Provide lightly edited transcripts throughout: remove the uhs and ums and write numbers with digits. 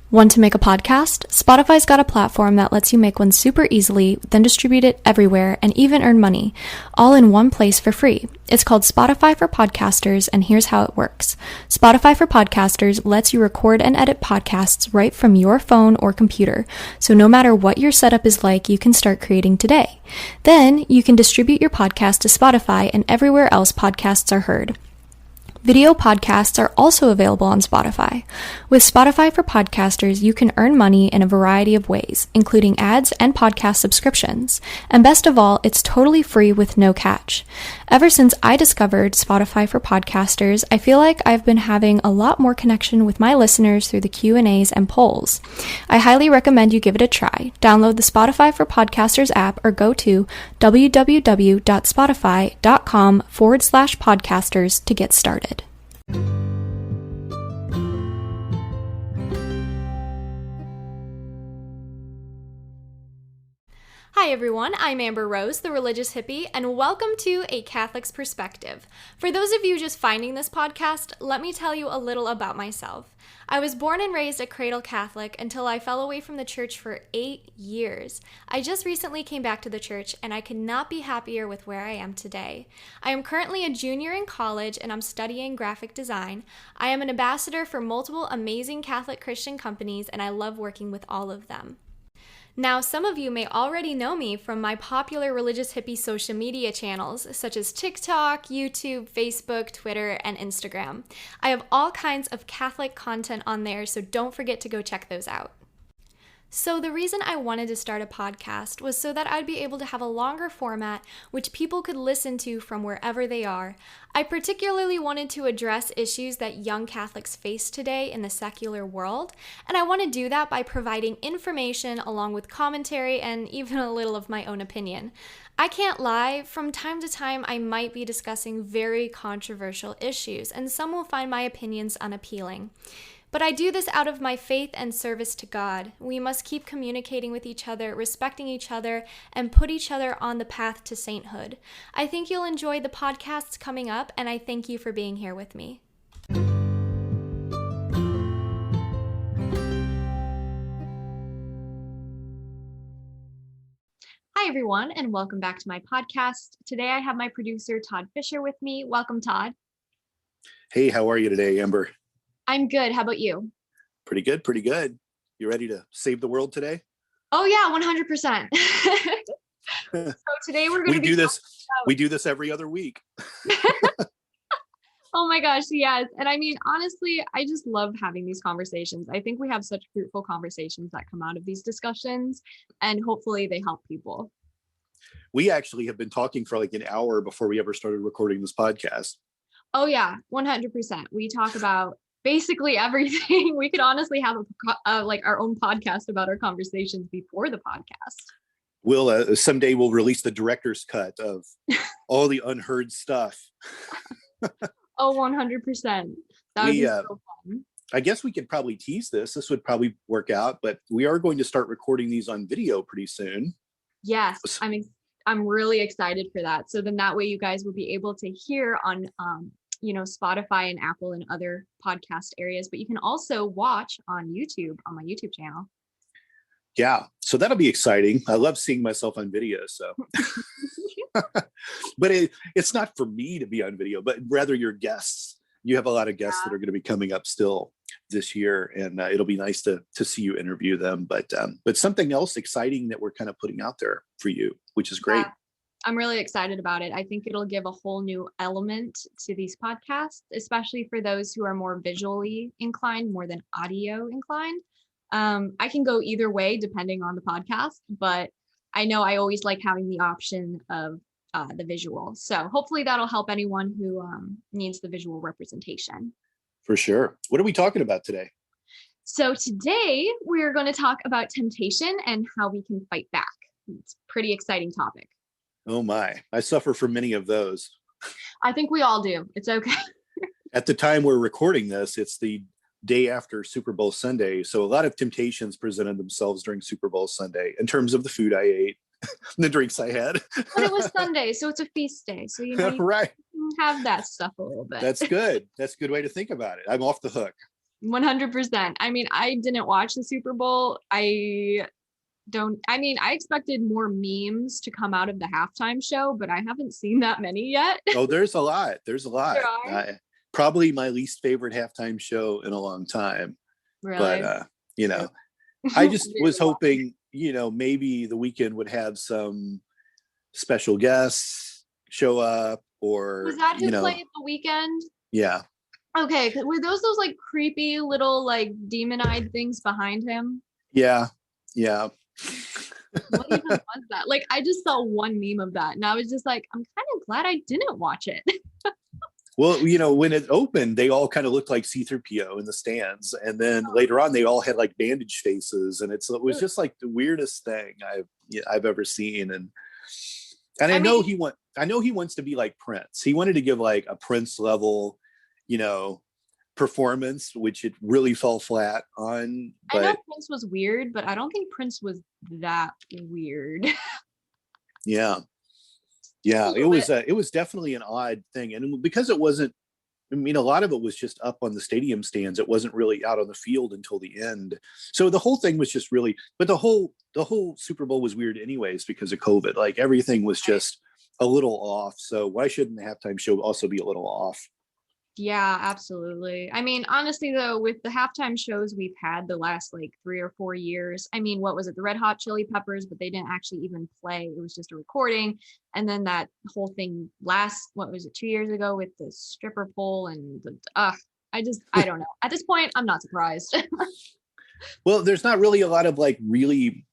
Want to make a podcast? Spotify's got a platform that lets you make one super easily, then distribute it everywhere and even earn money, all in one place for free. It's called Spotify for Podcasters, and here's how it works. Spotify for Podcasters lets you record and edit podcasts right from your phone or computer, so no matter what your setup is like, you can start creating today. Then, you can distribute your podcast to Spotify and everywhere else podcasts are heard. Video podcasts are also available on Spotify. With Spotify for Podcasters, you can earn money in a variety of ways, including ads and podcast subscriptions. And best of all, it's totally free with no catch. Ever since I discovered Spotify for Podcasters, I feel like I've been having a lot more connection with my listeners through the Q&As and polls. I highly recommend you give it a try. Download the Spotify for Podcasters app or go to www.spotify.com/podcasters to get started. Hi everyone, I'm Amber Rose, the Religious Hippie, and welcome to A Catholic's Perspective. For those of you just finding this podcast, let me tell you a little about myself. I was born and raised a cradle Catholic until I fell away from the church for 8 years. I just recently came back to the church, and I could not be happier with where I am today. I am currently a junior in college, and I'm studying graphic design. I am an ambassador for multiple amazing Catholic Christian companies, and I love working with all of them. Now, some of you may already know me from my popular Religious Hippie social media channels, such as TikTok, YouTube, Facebook, Twitter, and Instagram. I have all kinds of Catholic content on there, so don't forget to go check those out. So the reason I wanted to start a podcast was so that I'd be able to have a longer format which people could listen to from wherever they are. I particularly wanted to address issues that young Catholics face today in the secular world, and I want to do that by providing information along with commentary and even a little of my own opinion. I can't lie, from time to time I might be discussing very controversial issues, and some will find my opinions unappealing. But I do this out of my faith and service to God. We must keep communicating with each other, respecting each other, and put each other on the path to sainthood. I think you'll enjoy the podcasts coming up, and I thank you for being here with me. Hi, everyone, and welcome back to my podcast. Today I have my producer, Todd Fisher, with me. Welcome, Todd. Hey, how are you today, Amber? I'm good. How about you? Pretty good, pretty good. You ready to save the world today? Oh yeah, 100%. So today we're going to We do this every other week. Oh my gosh, yes. And I mean, honestly, I just love having these conversations. I think we have such fruitful conversations that come out of these discussions, and hopefully they help people. We actually have been talking for like an hour before we ever started recording this podcast. Oh yeah, 100%. We talk about basically everything. We could honestly have like our own podcast about our conversations before the podcast. We'll someday we'll release the director's cut of all the unheard stuff. Oh, 100%. That would be so fun. I guess we could probably tease this. This would probably work out, but we are going to start recording these on video pretty soon. Yes, I'm really excited for that. So then that way you guys will be able to hear on Spotify and Apple and other podcast areas, but you can also watch on YouTube, on my YouTube channel. Yeah, so that'll be exciting. I love seeing myself on video, so. But it's not for me to be on video, but rather your guests. You have a lot of guests that are going to be coming up still this year, and it'll be nice to see you interview them. But something else exciting that we're kind of putting out there for you, which is great. Yeah. I'm really excited about it. I think it'll give a whole new element to these podcasts, especially for those who are more visually inclined, more than audio inclined. I can go either way depending on the podcast, but I know I always like having the option of the visual. So hopefully that'll help anyone who needs the visual representation. For sure. What are we talking about today? So today we're going to talk about temptation and how we can fight back. It's a pretty exciting topic. Oh my, I suffer from many of those. I think we all do. It's okay. At the time we're recording this, it's the day after Super Bowl Sunday. So a lot of temptations presented themselves during Super Bowl Sunday in terms of the food I ate, the drinks I had. But it was Sunday, so it's a feast day. So you right. have that stuff a little bit. That's good. That's a good way to think about it. I'm off the hook. 100%. I mean, I didn't watch the Super Bowl. I expected more memes to come out of the halftime show, but I haven't seen that many yet. Oh, there's a lot. There's a lot. There are? Probably my least favorite halftime show in a long time. But, Really? I just was Really well. hoping, maybe the weekend would have some special guests show up Was or, that who played the weekend? yeah. Okay, were those like creepy little like demon-eyed things behind him? Yeah. Yeah. What even was that? Like, I just saw one meme of that, and I was just like, I'm kind of glad I didn't watch it. Well, when it opened, they all kind of looked like C-3PO in the stands. And then later on, they all had like bandage faces. And it was just like the weirdest thing I've ever seen. And I know he wants to be like Prince. He wanted to give like a Prince level, you know, performance, which it really fell flat on. I know But Prince was weird, but I don't think Prince was that weird. yeah, A yeah, little bit. it was definitely an odd thing. And because it wasn't, I mean, a lot of it was just up on the stadium stands. It wasn't really out on the field until the end. So the whole thing was just really, but the whole Super Bowl was weird anyways because of COVID. Like everything was just a little off. So why shouldn't the halftime show also be a little off? Yeah, absolutely. I mean, honestly, though, with the halftime shows we've had the last like 3 or 4 years, I mean, what was it, the Red Hot Chili Peppers, but they didn't actually even play. It was just a recording. And then that whole thing what was it, 2 years ago with the stripper pole and I don't know. At this point, I'm not surprised. Well, there's not really a lot of like really,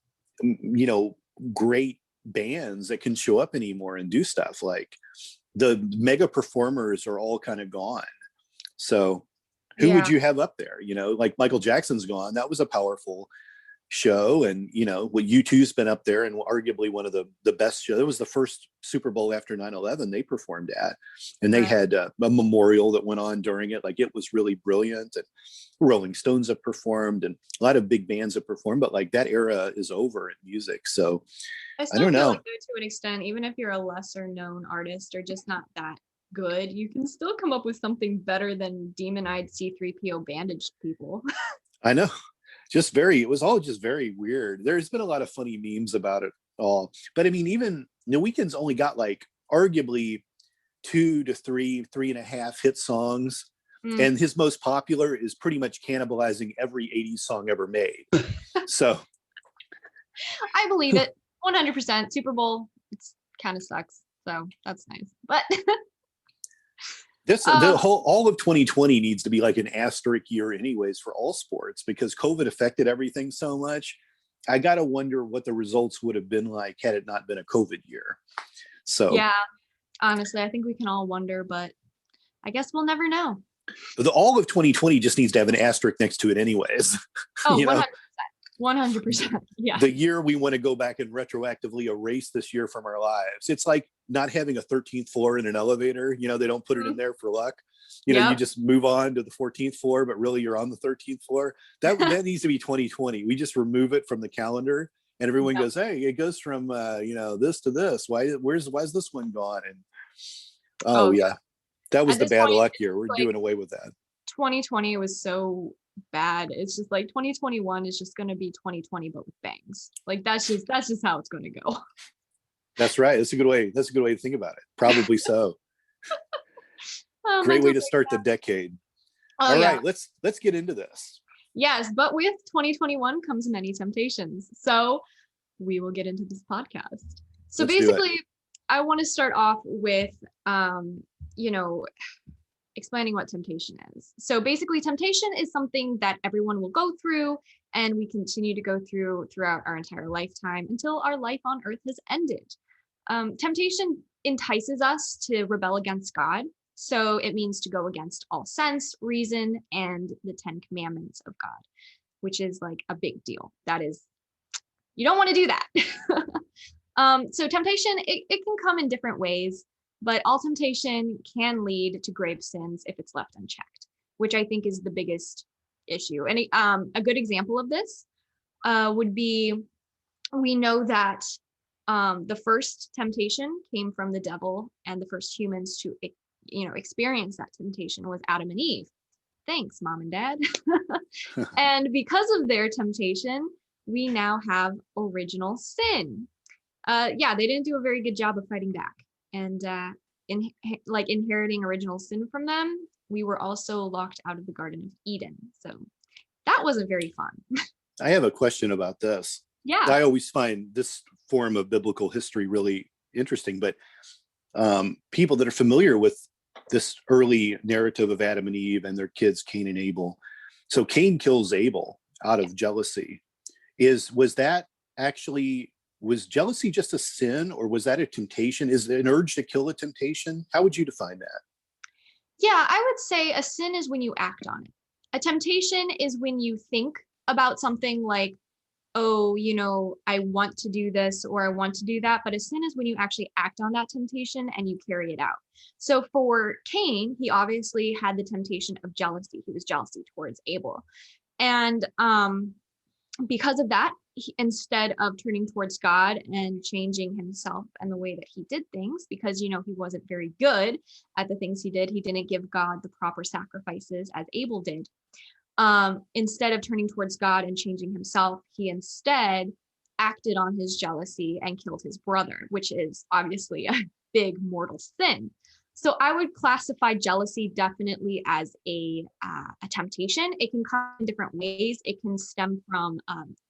great bands that can show up anymore and do stuff. Like the mega performers are all kind of gone. So who would Yeah, you have up there? Like Michael Jackson's gone. That was a powerful show. And, what U2's been up there and arguably one of the best shows. It was the first Super Bowl after 9/11 they performed at. And they right. had a memorial that went on during it. Like it was really brilliant. And Rolling Stones have performed and a lot of big bands have performed, but like that era is over in music. So I I still don't feel know. like though, to an extent, even if you're a lesser known artist or just not that good, you can still come up with something better than demon-eyed C-3PO bandaged people. I know. It was all just very weird. There's been a lot of funny memes about it all. But I mean, even the Weeknd's only got like arguably 2 to 3 and a half hit songs. Mm, And his most popular is pretty much cannibalizing every 80s song ever made. So I believe it 100%. Super Bowl, it's kind of sucks. So that's nice. But this the um, whole all of 2020 needs to be like an asterisk year anyways for all sports because COVID affected everything so much. I gotta wonder what the results would have been like had it not been a COVID year. So yeah, honestly, I think we can all wonder, but I guess we'll never know. all of 2020 just needs to have an asterisk next to it anyways. Oh, you know 100%. Yeah. the year we want to go back and retroactively erase this year from our lives. It's like not having a 13th floor in an elevator. They don't put it in there for luck. You Yep. just move on to the 14th floor, but really you're on the 13th floor. That needs to be 2020. We just remove it from the calendar and everyone Yep. goes, hey, it goes from this to this. Why's this one gone? And oh Oh, yeah. yeah, that was At the this bad point, luck it's year. We're like doing away with that. 2020 was so bad. It's just like 2021 is just going to be 2020 but with bangs. Like that's just how it's going to go. That's right. That's a good way. That's a good way to think about it. Probably so. Great way Mental to start the breakdown. decade. Oh All yeah. right, let's get into this. Yes, but with 2021 comes many temptations. So we will get into this podcast. So Let's do it. basically, I want to start off with you know, explaining what temptation is. So basically, temptation is something that everyone will go through and we continue to go through throughout our entire lifetime until our life on earth has ended. Temptation entices us to rebel against God. So it means to go against all sense, reason, and the 10 commandments of God, which is like a big deal. That is, you don't want to do that. So temptation, it can come in different ways, but all temptation can lead to grave sins if it's left unchecked, which I think is the biggest issue. And a good example of this would be, we know that the first temptation came from the devil, and the first humans to experience that temptation was Adam and Eve. Thanks, mom and dad. And because of their temptation, we now have original sin. Yeah, they didn't do a very good job of fighting back. And like inheriting original sin from them, we were also locked out of the Garden of Eden. So that wasn't very fun. I have a question about this. Yeah. I always find this form of biblical history really interesting, but people that are familiar with this early narrative of Adam and Eve and their kids, Cain and Abel. So Cain kills Abel out of jealousy. Was jealousy just a sin, or was that a temptation? Is an urge to kill a temptation? How would you define that? Yeah, I would say a sin is when you act on it. A temptation is when you think about something like, oh, I want to do this or I want to do that. But a sin is when you actually act on that temptation and you carry it out. So for Cain, he obviously had the temptation of jealousy. He was jealousy towards Abel. And because of that, instead of turning towards God and changing himself and the way that he did things, because, he wasn't very good at the things he didn't give God the proper sacrifices as Abel did. Instead of turning towards God and changing himself, he instead acted on his jealousy and killed his brother, which is obviously a big mortal sin. So I would classify jealousy definitely as a temptation. It can come in different ways. It can stem from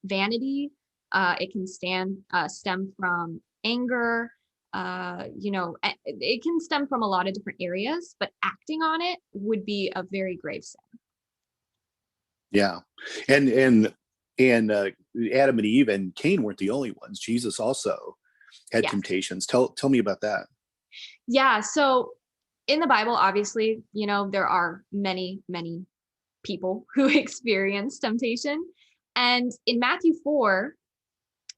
vanity. It can stem from anger. It can stem from a lot of different areas, but acting on it would be a very grave sin. Yeah. And Adam and Eve and Cain weren't the only ones. Jesus also had temptations. Tell me about that. Yeah. So in the Bible, obviously, there are many, many people who experience temptation. And in Matthew 4,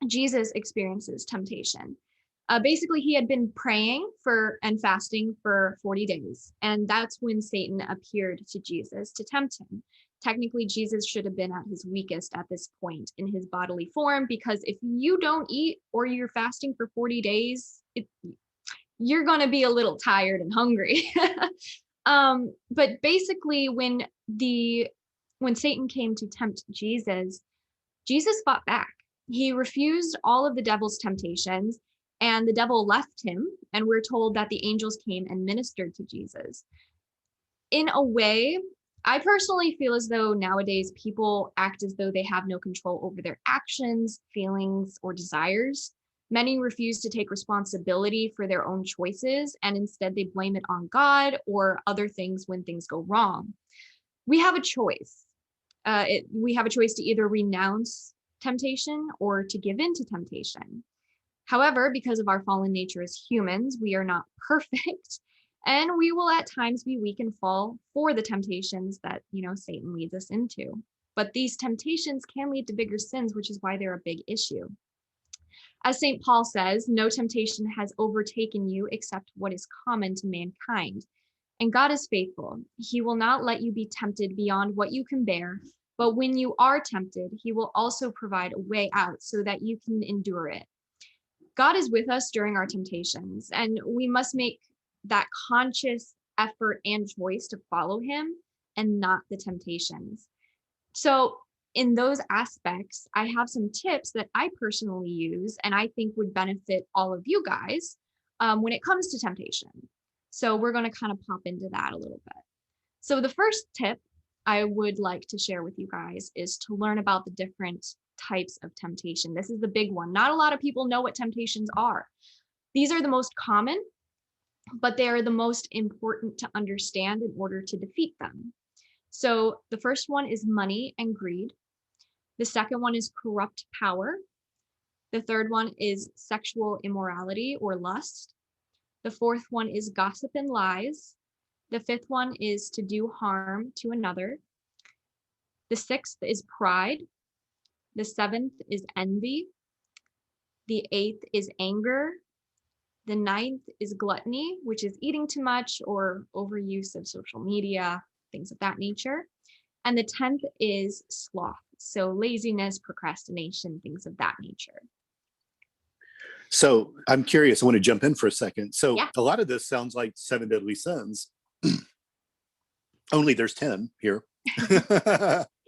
Jesus experiences temptation. Basically, he had been praying and fasting for 40 days. And that's when Satan appeared to Jesus to tempt him. Technically, Jesus should have been at his weakest at this point in his bodily form, because if you don't eat or you're fasting for 40 days, you're going to be a little tired and hungry. But basically, when Satan came to tempt Jesus, Jesus fought back. He refused all of the devil's temptations, and the devil left him. And we're told that the angels came and ministered to Jesus. In a way, I personally feel as though nowadays people act as though they have no control over their actions, feelings, or desires. Many refuse to take responsibility for their own choices, and instead they blame it on God or other things when things go wrong. We have a choice. We have a choice to either renounce temptation or to give in to temptation. However, because of our fallen nature as humans, we are not perfect, and we will at times be weak and fall for the temptations that, Satan leads us into. But these temptations can lead to bigger sins, which is why they're a big issue. As St. Paul says, no temptation has overtaken you except what is common to mankind. And God is faithful. He will not let you be tempted beyond what you can bear. But when you are tempted, he will also provide a way out so that you can endure it. God is with us during our temptations, and we must make that conscious effort and choice to follow him and not the temptations. So in those aspects, I have some tips that I personally use and I think would benefit all of you guys when it comes to temptation. So we're going to kind of pop into that a little bit. So the first tip I would like to share with you guys is to learn about the different types of temptation. This is the big one. Not a lot of people know what temptations are. These are the most common, but they are the most important to understand in order to defeat them. So the first one is money and greed. The second one is corrupt power. The third one is sexual immorality or lust. The fourth one is gossip and lies. The fifth one is to do harm to another. The sixth is pride. The seventh is envy. The eighth is anger. The ninth is gluttony, which is eating too much or overuse of social media, things of that nature. And the 10th is sloth. So laziness, procrastination, things of that nature. So I'm curious, I want to jump in for a second. So A lot of this sounds like seven deadly sins. Only there's 10 here.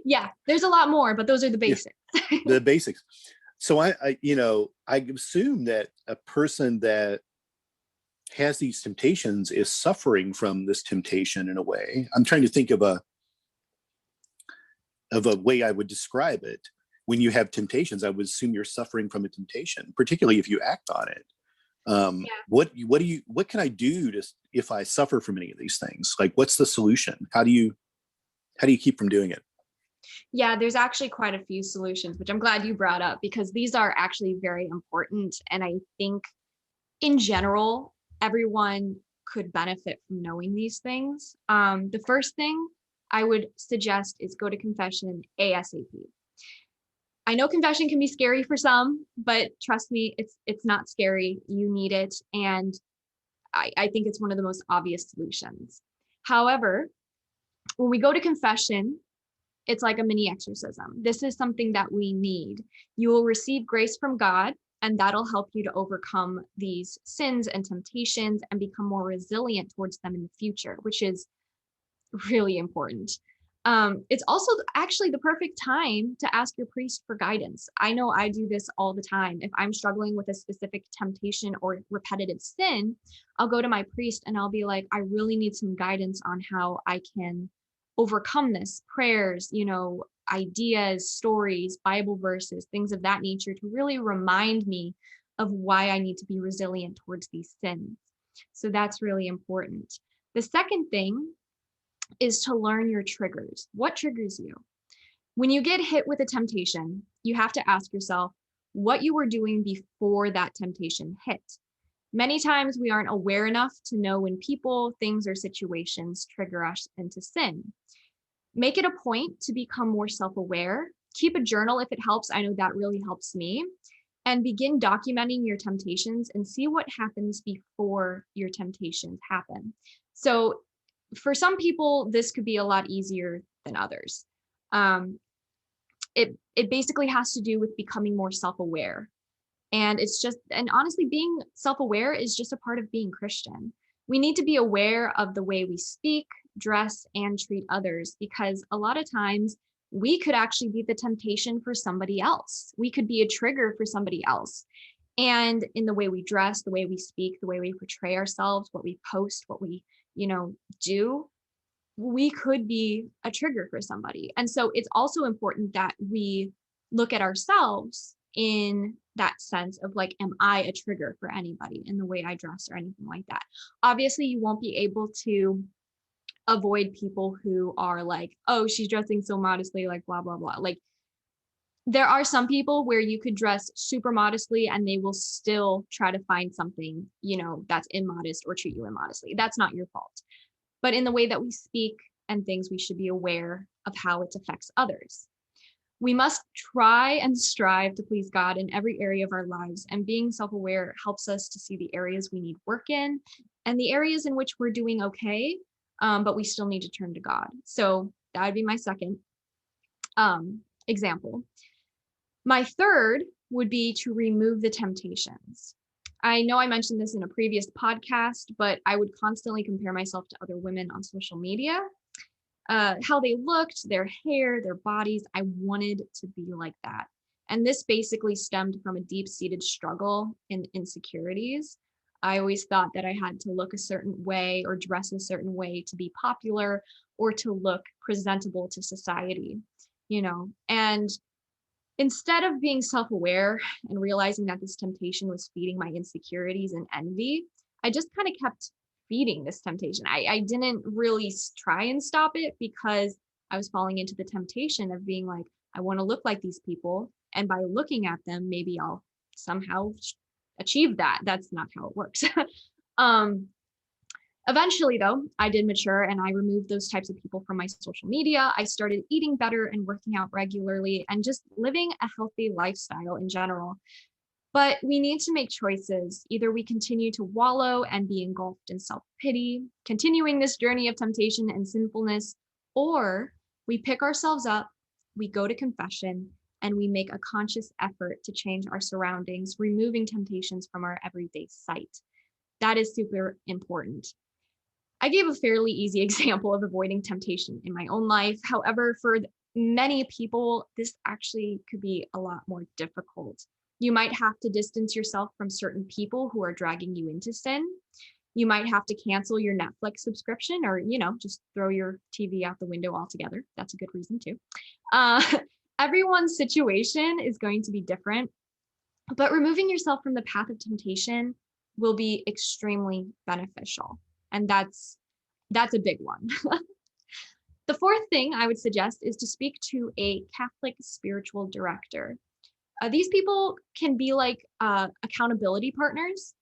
Yeah, there's a lot more, but those are the basics. Yeah, the basics. So I assume that a person that has these temptations is suffering from this temptation in a way. I'm trying to think of a way I would describe it. When you have temptations, I would assume you're suffering from a temptation, particularly if you act on it. What can I do to, if I suffer from any of these things? Like, what's the solution? How do you keep from doing it? Yeah, there's actually quite a few solutions, which I'm glad you brought up, because these are actually very important. And I think in general, everyone could benefit from knowing these things. The first thing I would suggest is go to confession ASAP. I know confession can be scary for some, but trust me, it's not scary. You need it. And I think it's one of the most obvious solutions. However, when we go to confession, it's like a mini exorcism. This is something that we need. You will receive grace from God, and that'll help you to overcome these sins and temptations and become more resilient towards them in the future, which is really important. It's also actually the perfect time to ask your priest for guidance. I know I do this all the time. If I'm struggling with a specific temptation or repetitive sin, I'll go to my priest and I'll be like, I really need some guidance on how I can overcome this. Prayers, ideas, stories, Bible verses, things of that nature to really remind me of why I need to be resilient towards these sins. So that's really important. The second thing is to learn your triggers. What triggers you? When you get hit with a temptation, you have to ask yourself what you were doing before that temptation hit. Many times we aren't aware enough to know when people, things, or situations trigger us into sin. Make it a point to become more self-aware. Keep a journal if it helps. I know that really helps me. And begin documenting your temptations and see what happens before your temptations happen. So for some people, this could be a lot easier than others. It basically has to do with becoming more self-aware. And honestly, being self-aware is just a part of being Christian. We need to be aware of the way we speak, dress, and treat others, because a lot of times we could actually be the temptation for somebody else. We could be a trigger for somebody else. And in the way we dress, the way we speak, the way we portray ourselves, what we post, what we, do, we could be a trigger for somebody. And so it's also important that we look at ourselves in that sense of like, am I a trigger for anybody in the way I dress or anything like that? Obviously, you won't be able to avoid people who are like, oh, she's dressing so modestly, like blah, blah, blah. Like, there are some people where you could dress super modestly and they will still try to find something, that's immodest or treat you immodestly. That's not your fault. But in the way that we speak and things, we should be aware of how it affects others. We must try and strive to please God in every area of our lives, and being self-aware helps us to see the areas we need work in and the areas in which we're doing okay, but we still need to turn to God. So that would be my second example. My third would be to remove the temptations. I know I mentioned this in a previous podcast, but I would constantly compare myself to other women on social media. How they looked, their hair, their bodies. I wanted to be like that. And this basically stemmed from a deep-seated struggle in insecurities. I always thought that I had to look a certain way or dress a certain way to be popular or to look presentable to society, and instead of being self-aware and realizing that this temptation was feeding my insecurities and envy, I just kind of kept feeding this temptation. I didn't really try and stop it because I was falling into the temptation of being like, I want to look like these people. And by looking at them, maybe I'll somehow achieve that. That's not how it works. Eventually, though, I did mature and I removed those types of people from my social media. I started eating better and working out regularly and just living a healthy lifestyle in general. But we need to make choices. Either we continue to wallow and be engulfed in self-pity, continuing this journey of temptation and sinfulness, or we pick ourselves up, we go to confession, and we make a conscious effort to change our surroundings, removing temptations from our everyday sight. That is super important. I gave a fairly easy example of avoiding temptation in my own life. However, for many people, this actually could be a lot more difficult. You might have to distance yourself from certain people who are dragging you into sin. You might have to cancel your Netflix subscription, or, just throw your TV out the window altogether. That's a good reason too. Uh, Everyone's situation is going to be different, but removing yourself from the path of temptation will be extremely beneficial. And that's a big one. The fourth thing I would suggest is to speak to a Catholic spiritual director. These people can be like accountability partners,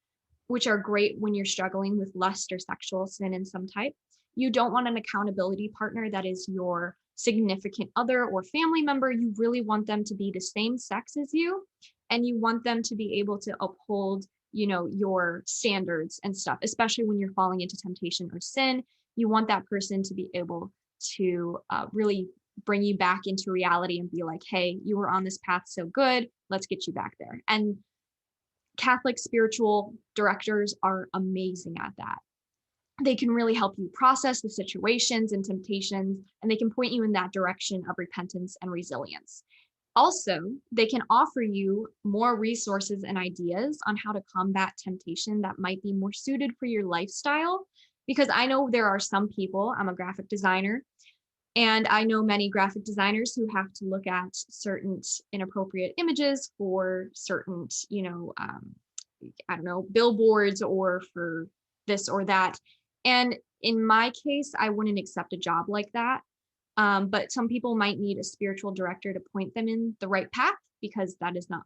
which are great when you're struggling with lust or sexual sin in some type. You don't want an accountability partner that is your significant other or family member. You really want them to be the same sex as you, and you want them to be able to uphold, your standards and stuff, especially when you're falling into temptation or sin. You want that person to be able to really bring you back into reality and be like, hey, you were on this path so good, let's get you back there. And Catholic spiritual directors are amazing at that. They can really help you process the situations and temptations, and they can point you in that direction of repentance and resilience. Also, they can offer you more resources and ideas on how to combat temptation that might be more suited for your lifestyle. Because I know there are some people, I'm a graphic designer, and I know many graphic designers who have to look at certain inappropriate images for certain, billboards, or for this or that. And in my case, I wouldn't accept a job like that. But some people might need a spiritual director to point them in the right path, because that is not,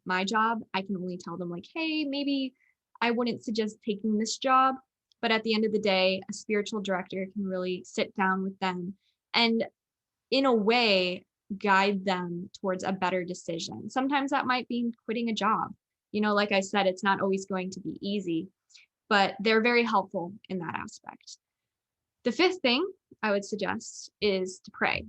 my job. I can only tell them like, hey, maybe I wouldn't suggest taking this job. But at the end of the day, a spiritual director can really sit down with them and, in a way, guide them towards a better decision. Sometimes that might mean quitting a job. Like I said, it's not always going to be easy, but they're very helpful in that aspect. The fifth thing I would suggest is to pray.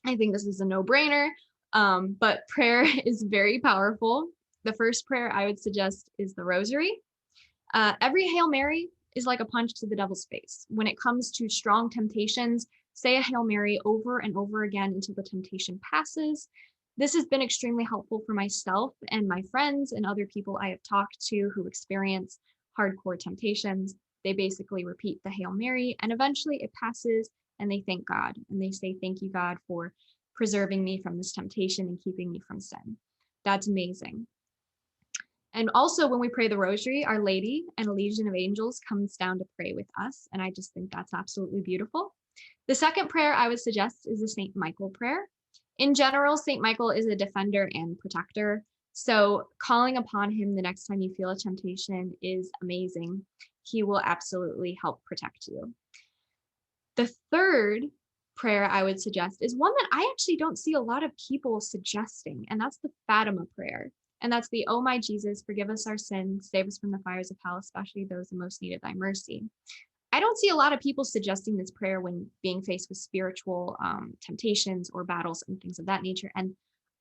I think this is a no-brainer, but prayer is very powerful. The first prayer I would suggest is the Rosary. Every Hail Mary is like a punch to the devil's face. When it comes to strong temptations, say a Hail Mary over and over again until the temptation passes. This has been extremely helpful for myself and my friends and other people I have talked to who experience hardcore temptations. They basically repeat the Hail Mary, and eventually it passes, and they thank God. And they say, thank you, God, for preserving me from this temptation and keeping me from sin. That's amazing. And also, when we pray the Rosary, Our Lady and a legion of angels comes down to pray with us. And I just think that's absolutely beautiful. The second prayer I would suggest is the St. Michael prayer. In general, St. Michael is a defender and protector. So calling upon him the next time you feel a temptation is amazing. He will absolutely help protect you. The third prayer I would suggest is one that I actually don't see a lot of people suggesting, and that's the Fatima prayer. And that's the, oh my Jesus, forgive us our sins, save us from the fires of hell, especially those in most need of thy mercy. I don't see a lot of people suggesting this prayer when being faced with spiritual temptations or battles and things of that nature. And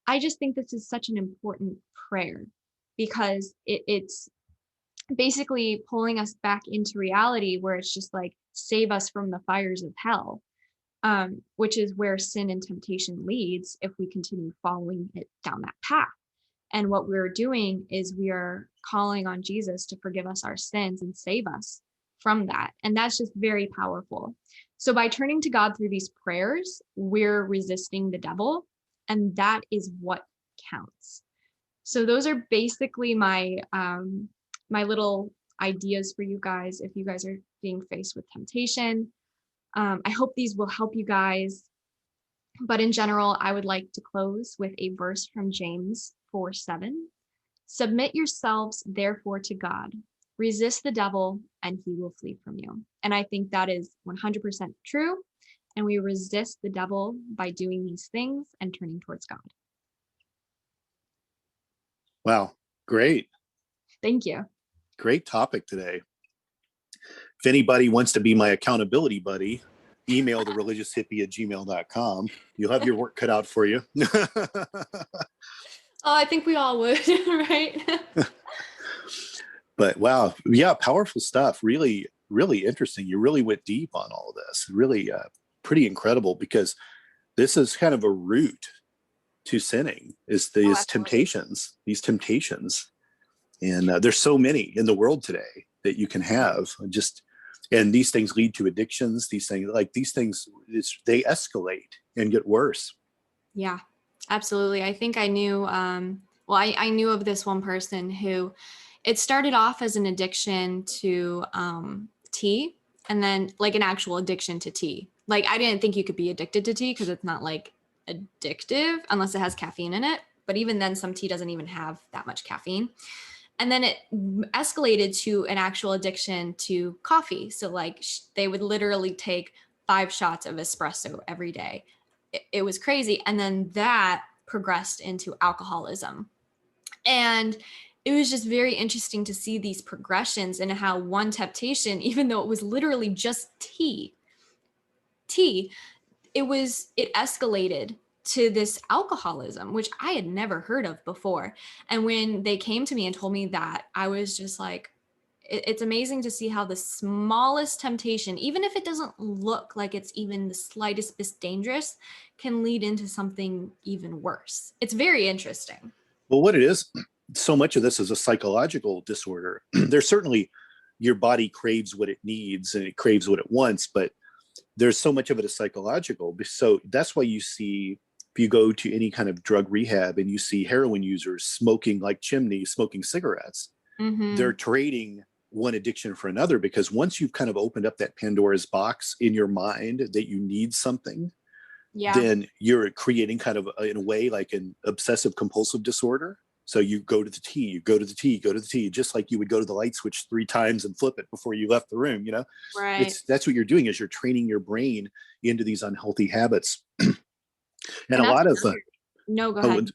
I just think this is such an important prayer, because it's basically pulling us back into reality, where it's just like, save us from the fires of hell, which is where sin and temptation leads if we continue following it down that path. And what we're doing is we are calling on Jesus to forgive us our sins and save us from that. And that's just very powerful. So by turning to God through these prayers, we're resisting the devil, and that is what counts. So those are basically my my little ideas for you guys if you guys are being faced with temptation. I hope these will help you guys. But in general, I would like to close with a verse from James 4:7. Submit yourselves, therefore, to God. Resist the devil, and he will flee from you. And I think that is 100% true. And we resist the devil by doing these things and turning towards God. Wow. Great. Thank you. Great topic today. If anybody wants to be my accountability buddy, email the religioushippie@gmail.com. You'll have your work cut out for you. Oh, I think we all would, right? But wow. Yeah. Powerful stuff. Really, really interesting. You really went deep on all of this. Really pretty incredible, because this is kind of a route to sinning, is Oh, these absolutely. temptations. And there's so many in the world today that you can have, and these things lead to addictions. These things, they escalate and get worse. Yeah, absolutely. I think I knew, I knew of this one person who it started off as an addiction to tea, and then like an actual addiction to tea. Like, I didn't think you could be addicted to tea because it's not like addictive unless it has caffeine in it. But even then, some tea doesn't even have that much caffeine. And then it escalated to an actual addiction to coffee. So, like, they would literally take 5 shots of espresso every day. It was crazy. And then that progressed into alcoholism. And it was just very interesting to see these progressions and how one temptation, even though it was literally just tea, it escalated to this alcoholism, which I had never heard of before. And when they came to me and told me that, I was just like, it's amazing to see how the smallest temptation, even if it doesn't look like it's even the slightest bit dangerous, can lead into something even worse. It's very interesting. Well, what it is, so much of this is a psychological disorder. There's certainly, your body craves what it needs and it craves what it wants, but there's so much of it is psychological. So that's why you see, if you go to any kind of drug rehab and you see heroin users smoking like chimneys, smoking cigarettes, they're Mm-hmm. trading one addiction for another, because once you've kind of opened up that Pandora's box in your mind that you need something, Yeah. then you're creating kind of, in a way, like an obsessive compulsive disorder. So you go to the tea, you go to the tea, go to the tea, just like you would go to the light switch 3 times and flip it before you left the room. Right. That's what you're doing, is you're training your brain into these unhealthy habits. And And a that's lot of another. No, go oh, ahead.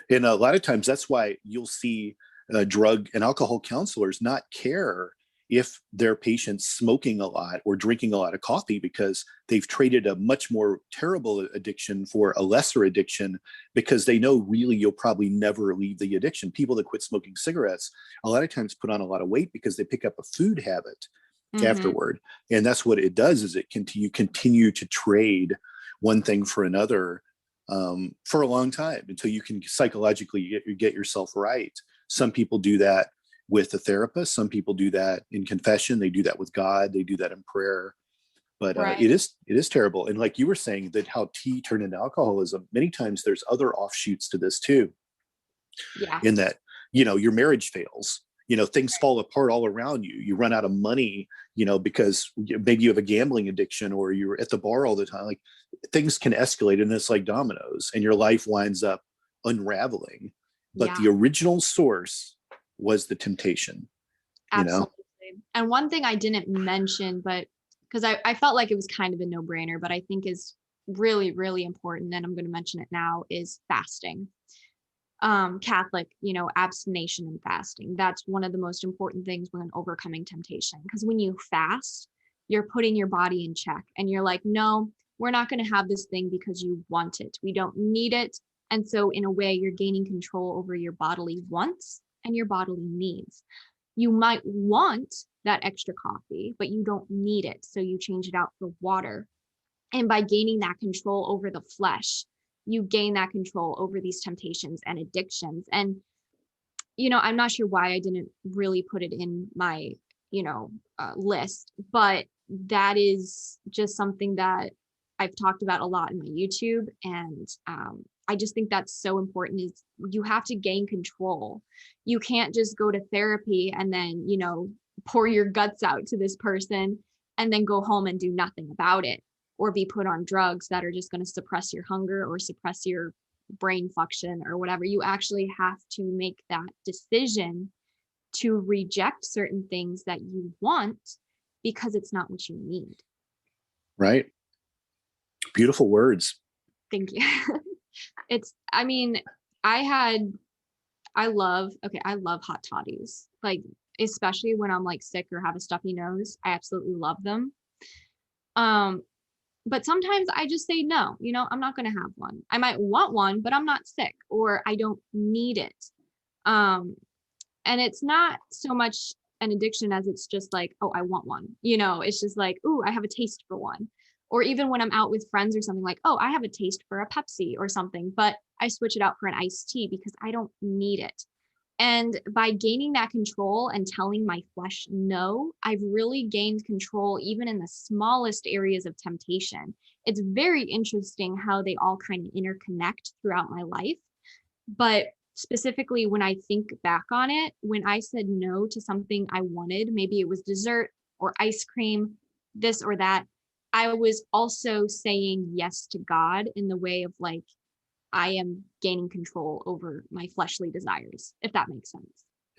and a lot of times that's why you'll see drug and alcohol counselors not care if their patients smoking a lot or drinking a lot of coffee, because they've traded a much more terrible addiction for a lesser addiction, because they know really you'll probably never leave the addiction. People that quit smoking cigarettes a lot of times put on a lot of weight because they pick up a food habit Mm-hmm. afterward. And that's what it does, is you continue to trade one thing for another, for a long time, until you can psychologically get yourself right. Some people do that with a therapist. Some people do that in confession. They do that with God. They do that in prayer. But Right. it is terrible. And like you were saying, that how tea turned into alcoholism, many times there's other offshoots to this too, Yeah. in that, your marriage fails, things fall apart all around you. You run out of money, because maybe you have a gambling addiction, or you're at the bar all the time. Like, things can escalate, and it's like dominoes, and your life winds up unraveling. But Yeah. the original source was the temptation, you know? Absolutely. And one thing I didn't mention, but because I felt like it was kind of a no-brainer, but I think is really, really important, and I'm going to mention it now, is fasting. Catholic, abstination and fasting. That's one of the most important things when overcoming temptation. Because when you fast, you're putting your body in check and you're like, no, we're not going to have this thing because you want it. We don't need it. And so, in a way, you're gaining control over your bodily wants and your bodily needs. You might want that extra coffee, but you don't need it. So, you change it out for water. And by gaining that control over the flesh, you gain that control over these temptations and addictions. And, I'm not sure why I didn't really put it in my, list, but that is just something that I've talked about a lot in my YouTube. And I just think that's so important, is you have to gain control. You can't just go to therapy and then, pour your guts out to this person and then go home and do nothing about it, or be put on drugs that are just going to suppress your hunger or suppress your brain function or whatever. You actually have to make that decision to reject certain things that you want because it's not what you need. Right. Beautiful words. Thank you. I mean, I had, I love hot toddies. Like, especially when I'm like sick or have a stuffy nose, I absolutely love them. Um, but sometimes I just say no, I'm not going to have one. I might want one, but I'm not sick or I don't need it. Um, and it's not so much an addiction as it's just like, oh, I want one. It's just like, oh, I have a taste for one. Or even when I'm out with friends or something like, oh, I have a taste for a Pepsi or something, but I switch it out for an iced tea because I don't need it. And by gaining that control and telling my flesh no, I've really gained control even in the smallest areas of temptation. It's very interesting how they all kind of interconnect throughout my life. But specifically, when I think back on it, when I said no to something I wanted, maybe it was dessert or ice cream, this or that, I was also saying yes to God in the way of like, I am gaining control over my fleshly desires, if that makes sense.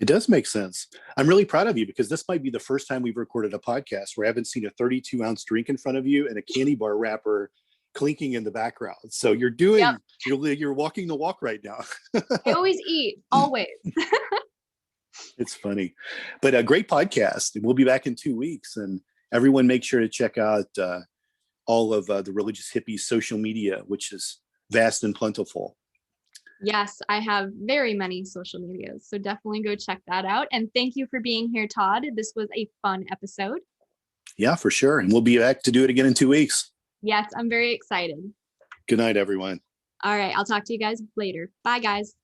It does make sense. I'm really proud of you because this might be the first time we've recorded a podcast where I haven't seen a 32-ounce drink in front of you and a candy bar wrapper clinking in the background. So you're doing, yep. You're walking the walk right now. I always eat, always. It's funny, but a great podcast. We'll be back in 2 weeks, and everyone make sure to check out all of the Religious Hippie social media, which is vast and plentiful. Yes, I have very many social medias, so definitely go check that out. And thank you for being here, Todd. This was a fun episode. Yeah, for sure. And we'll be back to do it again in 2 weeks. Yes, I'm very excited. Good night, everyone. All right, I'll talk to you guys later. Bye, guys.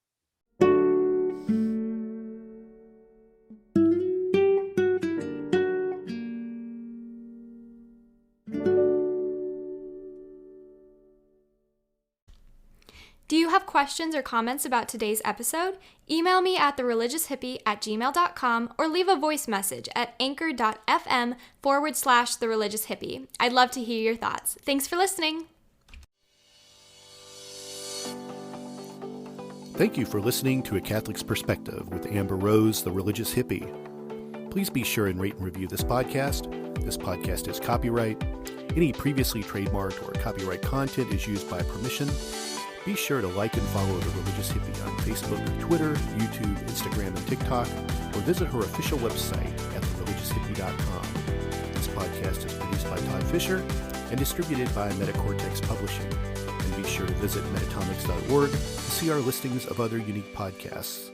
Do you have questions or comments about today's episode? Email me at thereligioushippie@gmail.com or leave a voice message at anchor.fm/thereligioushippie. I'd love to hear your thoughts. Thanks for listening. Thank you for listening to A Catholic's Perspective with Amber Rose, the Religious Hippie. Please be sure and rate and review this podcast. This podcast is copyright. Any previously trademarked or copyright content is used by permission. Be sure to like and follow The Religious Hippie on Facebook, Twitter, YouTube, Instagram, and TikTok, or visit her official website at thereligioushippie.com. This podcast is produced by Todd Fisher and distributed by Metacortex Publishing. And be sure to visit metatomics.org to see our listings of other unique podcasts.